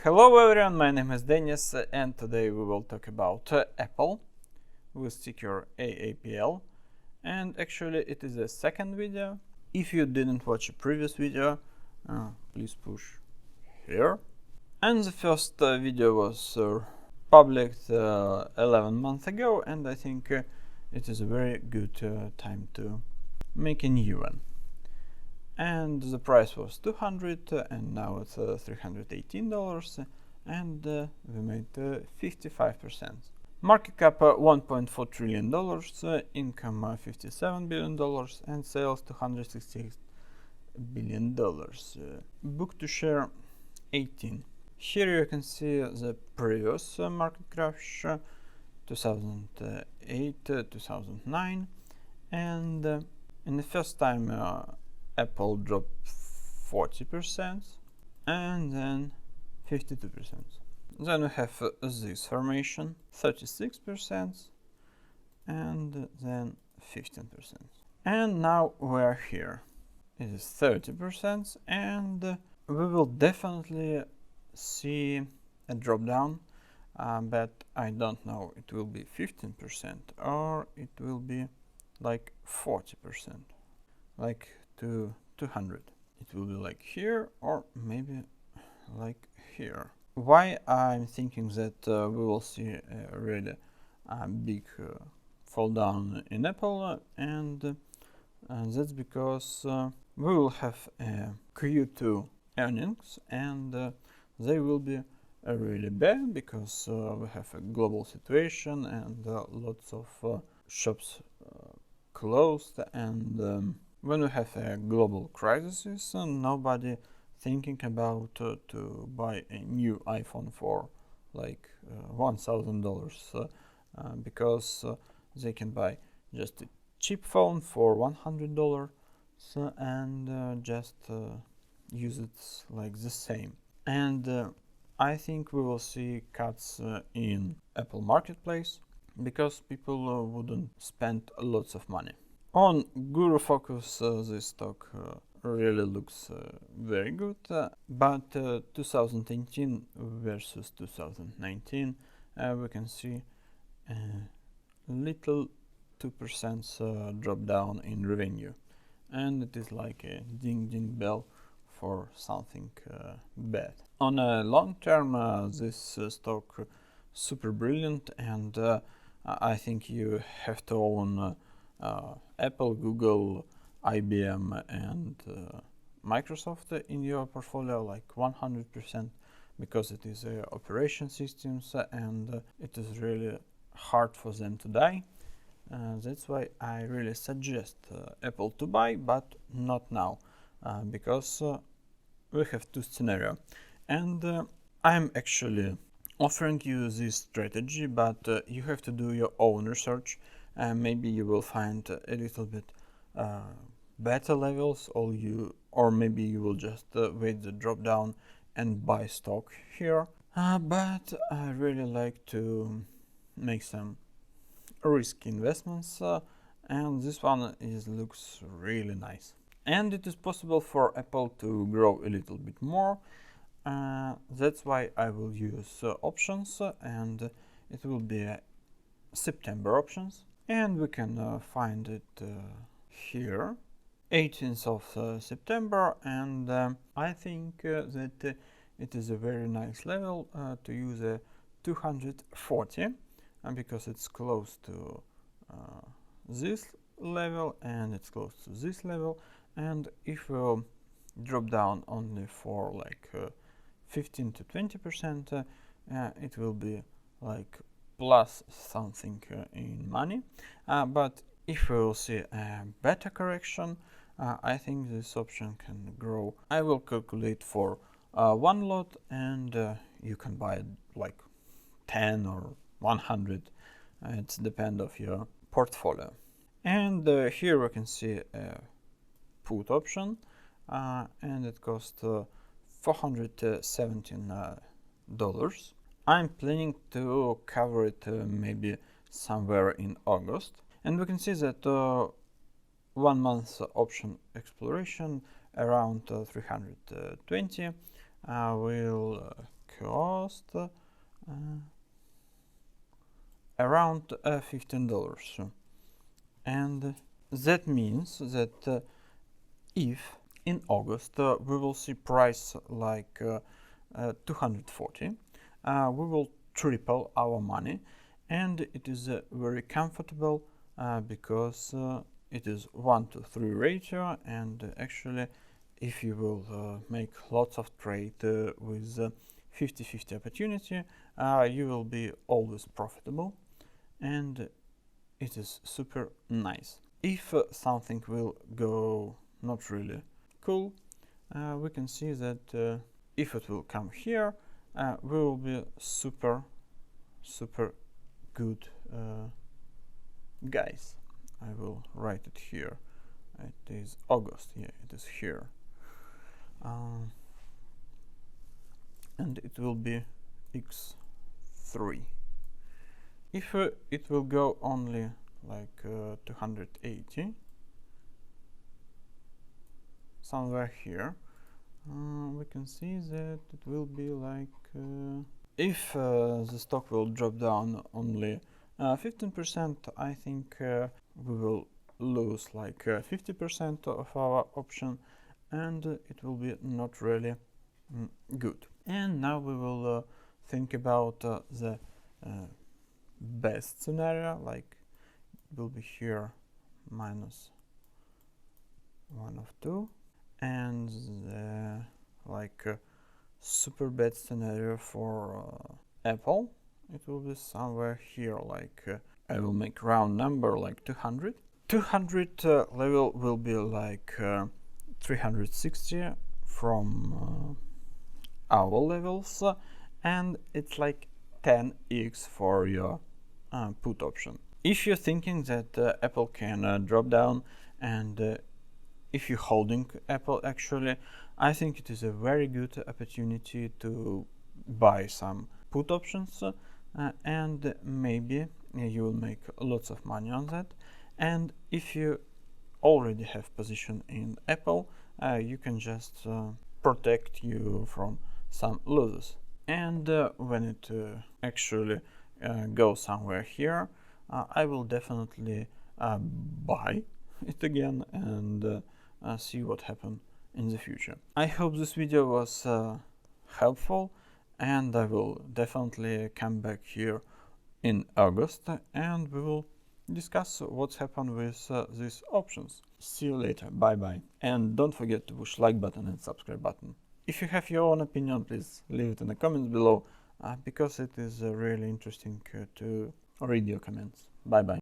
Hello everyone, my name is Denis and today we will talk about Apple with ticker AAPL, and actually it is the second video. If you didn't watch a previous video, please push here. And the first video was published 11 months ago, and I think it is a very good time to make a new one. And the price was $200 and now it's $318, and we made 55%. Market cap $1.4 trillion, income $57 billion, and sales $268 billion. Book to share 18. Here you can see the previous market crash, 2008, 2009, and in the first time Apple dropped 40% and then 52%. Then we have this formation, 36% and then 15%. And now we're here. It is 30% and we will definitely see a drop down, but I don't know, it will be 15% or it will be like 40%, like to 200. It will be like here or maybe like here. Why I'm thinking that we will see a really big fall down in Apple, and that's because we will have Q2 earnings, and they will be really bad because we have a global situation and lots of shops closed, and when we have a global crisis, nobody thinking about to buy a new iPhone for like $1,000 because they can buy just a cheap phone for $100 and just use it like the same. And I think we will see cuts in Apple Marketplace because people wouldn't spend lots of money. On Guru Focus, this stock really looks very good, but 2018 versus 2019 we can see a little 2% drop down in revenue, and it is like a ding ding bell for something bad. On a long term, this stock super brilliant, and I think you have to own Apple, Google, IBM and Microsoft in your portfolio like 100%, because it is operation systems and it is really hard for them to die. That's why I really suggest Apple to buy, but not now, because we have two scenarios, and I'm actually offering you this strategy, but you have to do your own research. Maybe you will find a little bit better levels, or maybe you will just wait the drop down and buy stock here. But I really like to make some risky investments, and this one looks really nice. And it is possible for Apple to grow a little bit more. That's why I will use options, and it will be September options. And we can find it here, 18th of September, and I think that it is a very nice level to use a 240, because it's close to this level and it's close to this level, and if we drop down only for like 15 to 20%, it will be like plus something in money, but if we will see a better correction, I think this option can grow. I will calculate for one lot, and you can buy like 10 or 100. It's depend of your portfolio. And here we can see a put option, and it costs $417. I'm planning to cover it maybe somewhere in August, and we can see that 1 month option exploration around 320 will almost around $15. And that means that if in August we will see price like 240, we will triple our money, and it is very comfortable because it is 1-to-3 ratio, and actually if you will make lots of trade with 50-50 opportunity, you will be always profitable, and it is super nice. If something will go not really cool, we can see that if it will come here, we will be super good guys. I will write it here. It is August. Yeah, it is here. And it will be x3. If it will go only like 280, somewhere here, we can see that it will be like if the stock will drop down only 15%, I think we will lose like 50% of our option, and it will be not really good. And now we will think about the best scenario, like it will be here minus 1 of 2, and the like super bad scenario for Apple, it will be somewhere here, like I will make round number like 200. 200 level will be like 360 from our levels, and it's like 10x for your put option. If you're thinking that Apple can drop down, and if you're holding Apple, actually I think it is a very good opportunity to buy some put options, and maybe you will make lots of money on that. And if you already have position in Apple, you can just protect you from some losses. And when it actually goes somewhere here, I will definitely buy it again and see what happens in the future. I hope this video was helpful, and I will definitely come back here in August, and we will discuss what's happened with these options. See you later. Bye bye. And don't forget to push like button and subscribe button. If you have your own opinion, please leave it in the comments below, because it is really interesting to read your comments. Bye bye.